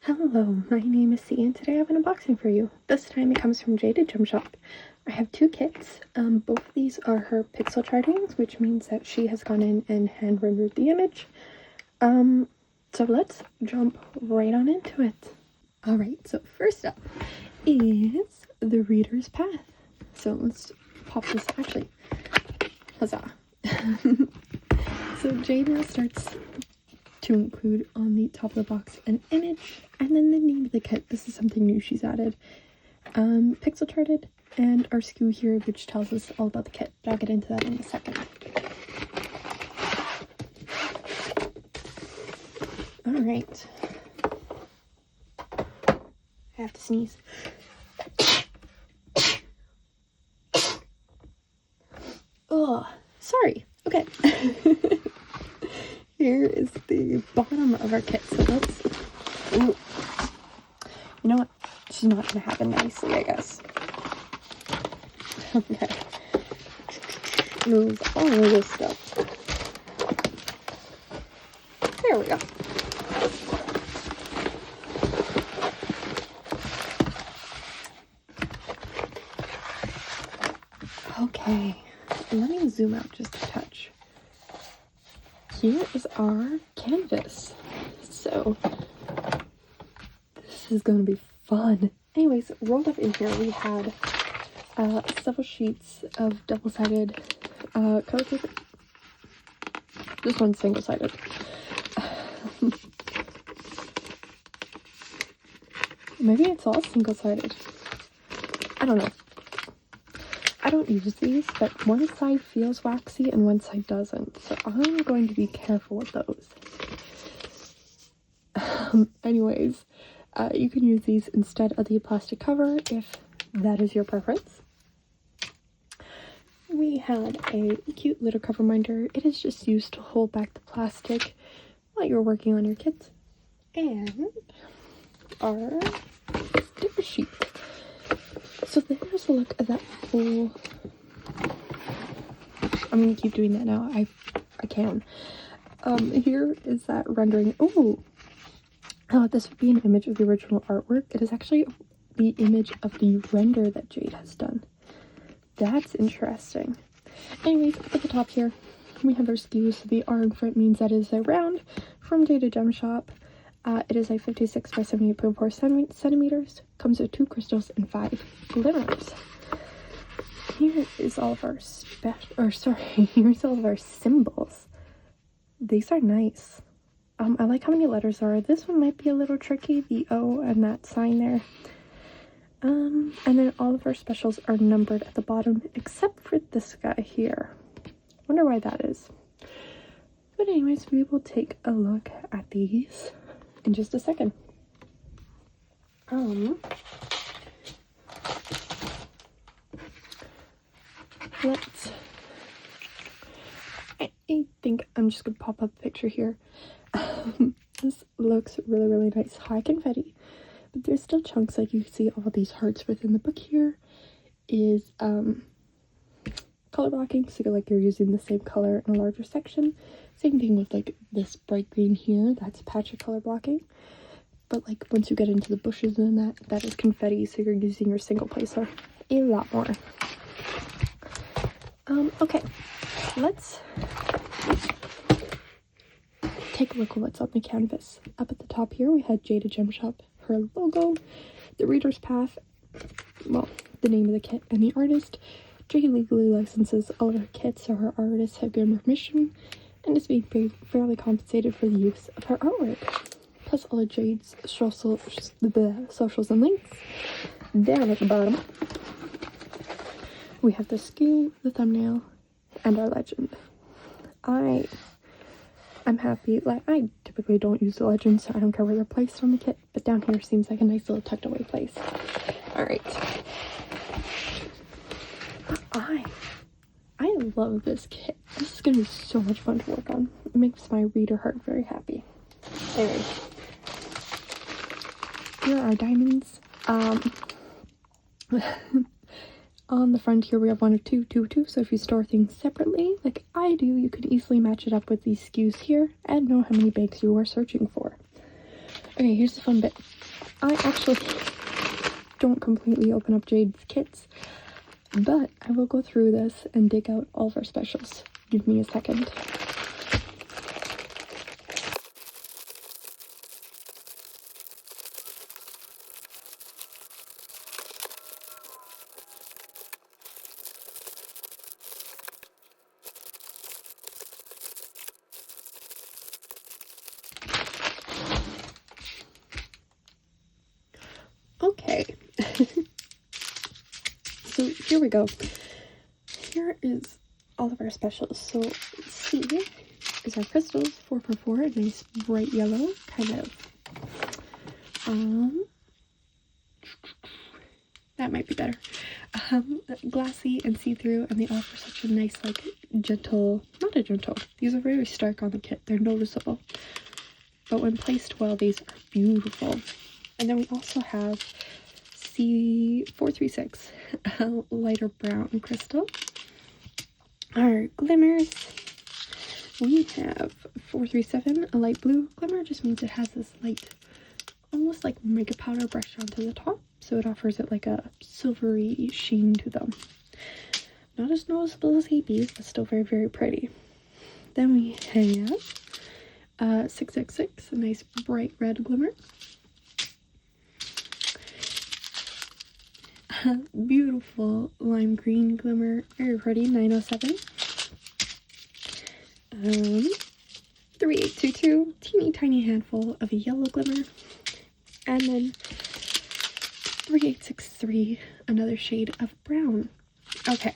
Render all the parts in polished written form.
Hello, my name is C, and today I have an unboxing for you. This time it comes from Jaded Gem Shop. I have two kits. Both of these are her pixel chartings, which means that she has gone in and hand rendered the image. So let's jump right on into it. Alright, so first up is the reader's path. So let's pop this, actually, huzzah. So Jada starts to include on the top of the box an image and then the name of the kit. This is something new she's added. Pixel charted, and our SKU here, which tells us all about the kit, but I'll get into that in a second. Alright. I have to sneeze. Oh, sorry. Okay. Here is the bottom of our kit. So let's... Ooh. You know what? She's not going to happen nicely, I guess. Okay. Move all of this stuff. There we go. Okay. Let me zoom out just a touch. Here is our canvas. So this is going to be fun. Anyways, rolled up in here we had several sheets of double-sided color paper. This one's single-sided. Maybe it's all single-sided. I don't know. I don't use these, but one side feels waxy and one side doesn't, so I'm going to be careful with those. Anyways, you can use these instead of the plastic cover if that is your preference. We had a cute little cover minder. It is just used to hold back the plastic while you're working on your kits. And our sticker sheet. So there's a look at that full... I'm gonna keep doing that now. I can. Here is that rendering. Oh, this would be an image of the original artwork. It is actually the image of the render that Jade has done. That's interesting. Anyways, at the top here, we have our SKUs. So the R in front means that is a round from Jaded Gem Shop. It is a 56 by 78.4 centimeters. Comes with 2 crystals and 5 glimmers. Here is all of our here's all of our symbols. These are nice. I like how many letters there are. This one might be a little tricky, the O and that sign there. And then all of our specials are numbered at the bottom, except for this guy here. Wonder why that is. But anyways, we will take a look at these in just a second. I think I'm just gonna pop up a picture here. This looks really, really nice. High confetti, but there's still chunks. Like you can see all these hearts within the book. Here is color blocking, so you're using the same color in a larger section. Same thing with like this bright green here, that's patch of color blocking. But like once you get into the bushes and that is confetti, so you're using your single placer a lot more. Okay, let's take a look at what's on the canvas. Up at the top here we had Jaded Gem Shop, her logo, the reader's path, well, the name of the kit, and the artist. Jade legally licenses all of her kits, so her artists have given permission and is being paid fairly compensated for the use of her artwork. Plus all of Jade's socials and links. Down at the bottom, we have the SKU, the thumbnail, and our legend. I'm happy. Like, I typically don't use the legend, so I don't care where they're placed on the kit, but down here seems like a nice little tucked away place. Alright. I love this kit. This is going to be so much fun to work on. It makes my reader heart very happy. Anyway. Here are our diamonds. On the front here we have 1 of 2, 2 of 2, so if you store things separately, like I do, you can easily match it up with these SKUs here and know how many bags you are searching for. Okay, here's the fun bit. I actually don't completely open up Jade's kits, but I will go through this and dig out all of our specials. Give me a second. Okay. So here we go. Here is all of our specials. So C is our crystals, 4x4, a nice bright yellow, kind of. That might be better. Glassy and see-through, and they offer such a nice, like, gentle, not a gentle, these are very stark on the kit, they're noticeable. But when placed well, these are beautiful. And then we also have C436, a lighter brown crystal. Our glimmers, we have 437, a light blue glimmer, just means it has this light, almost like makeup powder brushed onto the top, so it offers it like a silvery sheen to them. Not as noticeable as Hades, but still very, very pretty. Then we have 666, a nice bright red glimmer. Beautiful lime green glimmer, very pretty, 907. 3822, teeny tiny handful of a yellow glimmer. And then 3863, another shade of brown. Okay,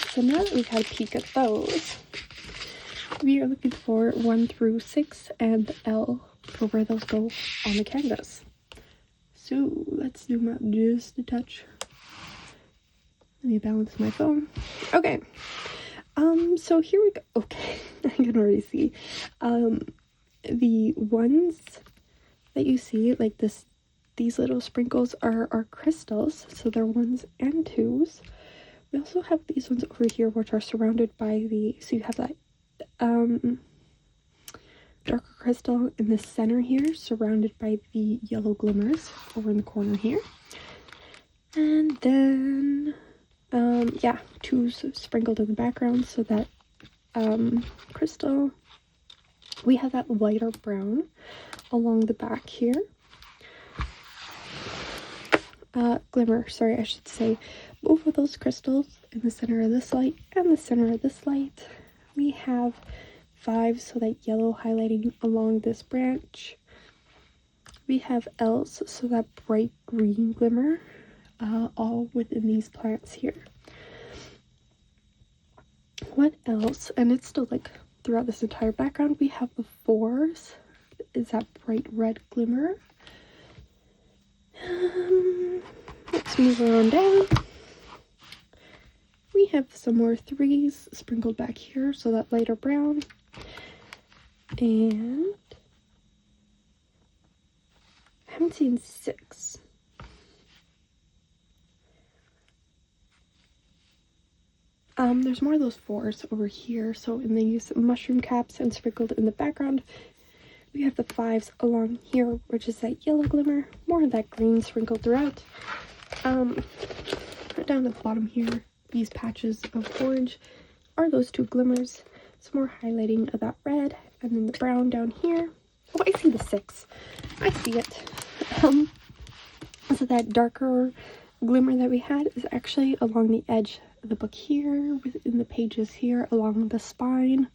so now that we've had a peek at those, we are looking for 1 through 6 and L for where those go on the canvas. So let's zoom out just a touch. Let me balance my phone. Okay. So here we go. Okay, I can already see. The ones that you see, like these little sprinkles are crystals, so they're 1s and 2s. We also have these ones over here, which are surrounded by so you have that darker crystal in the center here, surrounded by the yellow glimmers over in the corner here. And then, yeah, 2s sprinkled in the background, so that crystal, we have that lighter brown along the back here. Glimmer, sorry, I should say, both of those crystals in the center of this light and the center of this light. We have 5, so that yellow highlighting along this branch. We have L's, so that bright green glimmer, all within these plants here. What else? And it's still like throughout this entire background. We have the 4s, is that bright red glimmer. Let's move around down. We have some more 3s sprinkled back here, so that lighter brown. And I haven't seen 6. There's more of those 4s over here, so in these mushroom caps and sprinkled in the background. We have the 5s along here, which is that yellow glimmer, more of that green sprinkled throughout. Right down at the bottom here, these patches of orange are those 2 glimmers. Some more highlighting of that red, and then the brown down here. Oh, I see the 6. I see it. So that darker glimmer that we had is actually along the edge of the book here, within the pages here, along the spine.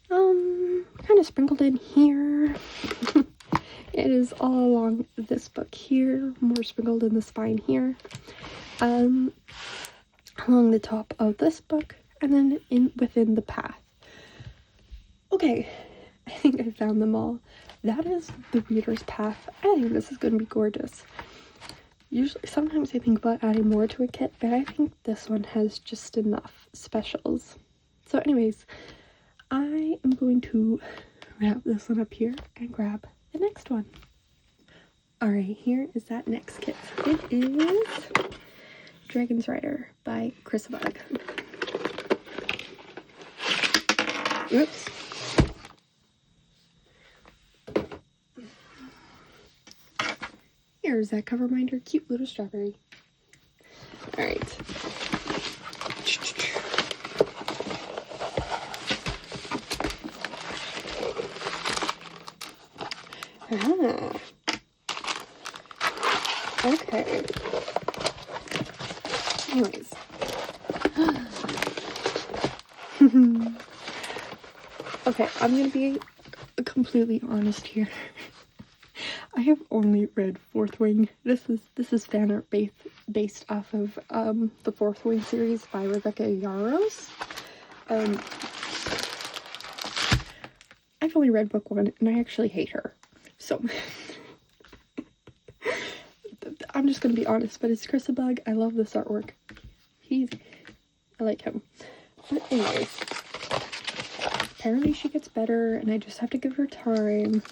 Kind of sprinkled in here. It is all along this book here, more sprinkled in the spine here. Along the top of this book, and then within the path. Okay, I think I found them all. That is the reader's path. I think this is going to be gorgeous. Usually, sometimes I think about adding more to a kit, but I think this one has just enough specials. So anyways, I am going to wrap this one up here and grab the next one. Alright, here is that next kit. It is Dragon's Rider by Chris Bug. Oops. There's that cover reminder. Cute little strawberry. Alright. Ah. Okay. Anyways. Okay, I'm gonna be completely honest here. I have only read Fourth Wing. This is fan art based off of the Fourth Wing series by Rebecca Yarros. I've only read book 1 and I actually hate her. So I'm just gonna be honest, but it's Chris Bug. I love this artwork. I like him. But anyways, apparently she gets better and I just have to give her time.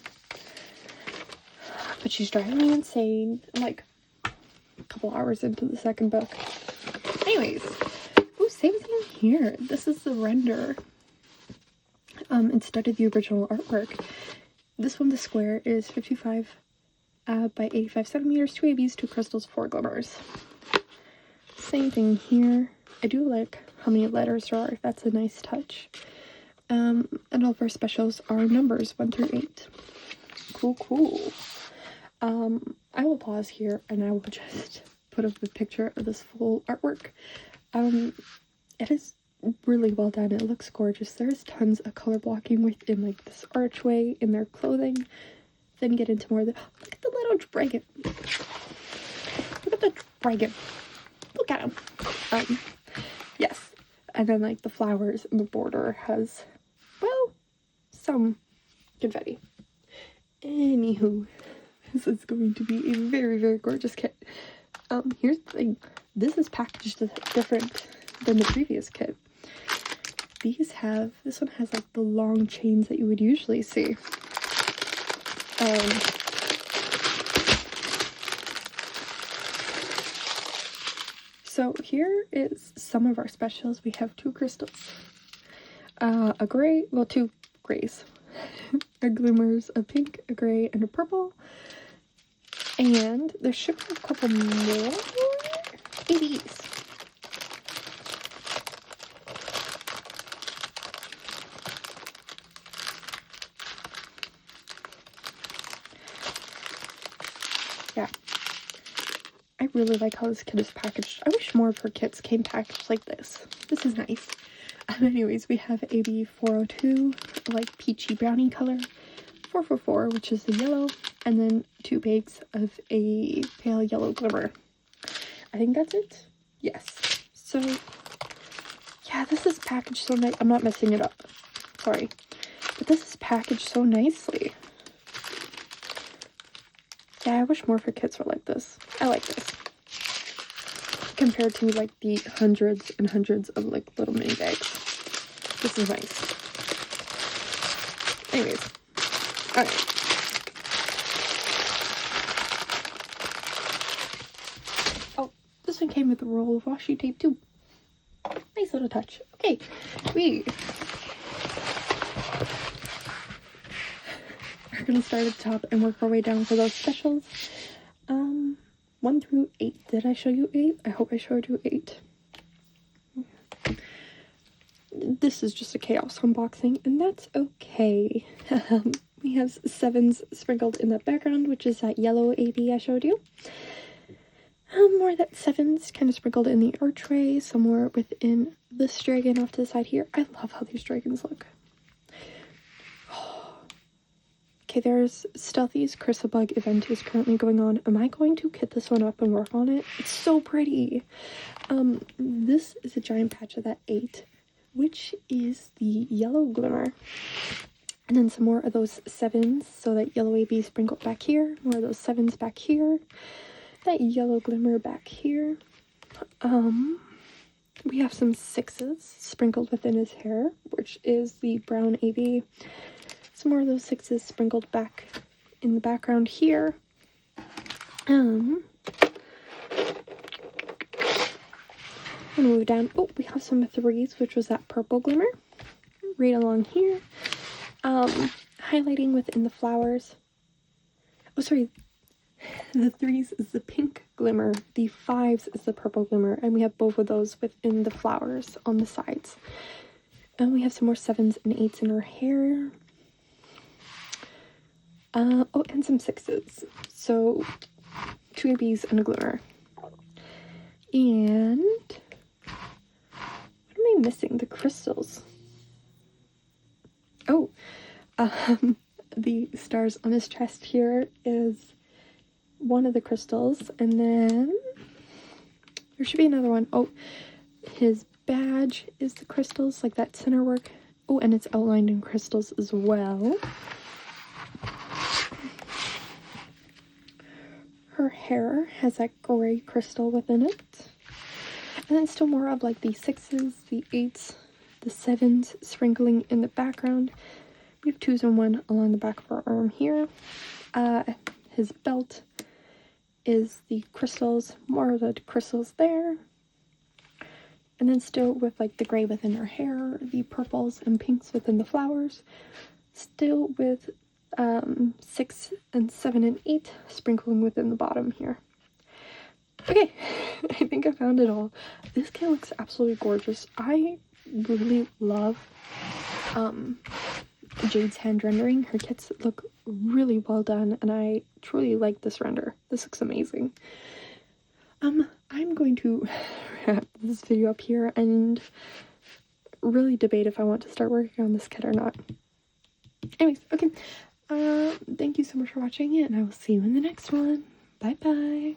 But she's driving me insane. I'm like a couple hours into the second book. Anyways, ooh, same thing here. This is the render instead of the original artwork. This one, the square, is 55 by 85 centimeters, 2 ABs, 2 crystals, 4 glimmers. Same thing here. I do like how many letters there are. That's a nice touch. And all of our specials are numbers 1 through 8. Cool. I will pause here and I will just put up a picture of this full artwork. It is really well done. It looks gorgeous. There's tons of color blocking within like this archway in their clothing. Then get into more of the, look at the little dragon. Look at the dragon. Look at him. Yes. And then like the flowers in the border has, well, some confetti. Anywho, this is going to be a very, very gorgeous kit. Here's the thing. This is packaged different than the previous kit. This one has like the long chains that you would usually see. So here is some of our specials. We have 2 crystals, a gray, well, 2 grays, a glimmers, a pink, a gray, and a purple. And there should be a couple more ABs. Yeah. I really like how this kit is packaged. I wish more of her kits came packaged like this. This is nice. Anyways, we have AB 402, like peachy brownie color, 444, which is the yellow, and then 2 bags of a pale yellow glimmer. I think that's it. Yes. So, yeah, this is packaged so nice. I'm not messing it up. Sorry. But this is packaged so nicely. Yeah, I wish more of her kits were like this. I like this. Compared to like the hundreds and hundreds of like little mini bags. This is nice. Anyways. Alright. Oh, this one came with a roll of washi tape too. Nice little touch. Okay. We're gonna start at the top and work our way down for those specials. 1 through 8. Did I show you 8? I hope I showed you 8. This is just a chaos unboxing, and that's okay. We have 7s sprinkled in the background, which is that yellow AB I showed you. More that 7s kind of sprinkled in the archway, somewhere within this dragon off to the side here. I love how these dragons look. Okay, there's Stealthy's Crystal Bug event is currently going on. Am I going to kit this one up and work on it? It's so pretty. This is a giant patch of that 8, which is the yellow glimmer. And then some more of those 7s, so that yellow AB sprinkled back here. More of those 7s back here. That yellow glimmer back here. We have some 6s sprinkled within his hair, which is the brown AB. Some more of those 6s sprinkled back in the background here. I'm gonna move down. Oh, we have some 3s, which was that purple glimmer. Right along here. Highlighting within the flowers. Oh, sorry. The 3s is the pink glimmer, the 5s is the purple glimmer, and we have both of those within the flowers on the sides. And we have some more 7s and 8s in her hair. Oh, and some 6s. So 2 ABs and a glimmer. And what am I missing? The crystals. Oh, the stars on his chest here is one of the crystals, and then there should be another one. Oh, his badge is the crystals, like that center work. Oh, and it's outlined in crystals as well. Her hair has that gray crystal within it. And then still more of like the 6s, the 8s, the 7s sprinkling in the background. We have 2s and 1 along the back of her arm here. His belt is the crystals, more of the crystals there. And then still with like the gray within her hair, the purples and pinks within the flowers. Still with 6 and 7 and 8 sprinkling within the bottom here. Okay, I think I found it all. This kit looks absolutely gorgeous. I really love Jade's hand rendering. Her kits look really well done, and I truly like this render. This looks amazing. I'm going to wrap this video up here and really debate if I want to start working on this kit or not. Anyways, okay. Thank you so much for watching, and I will see you in the next one. Bye bye.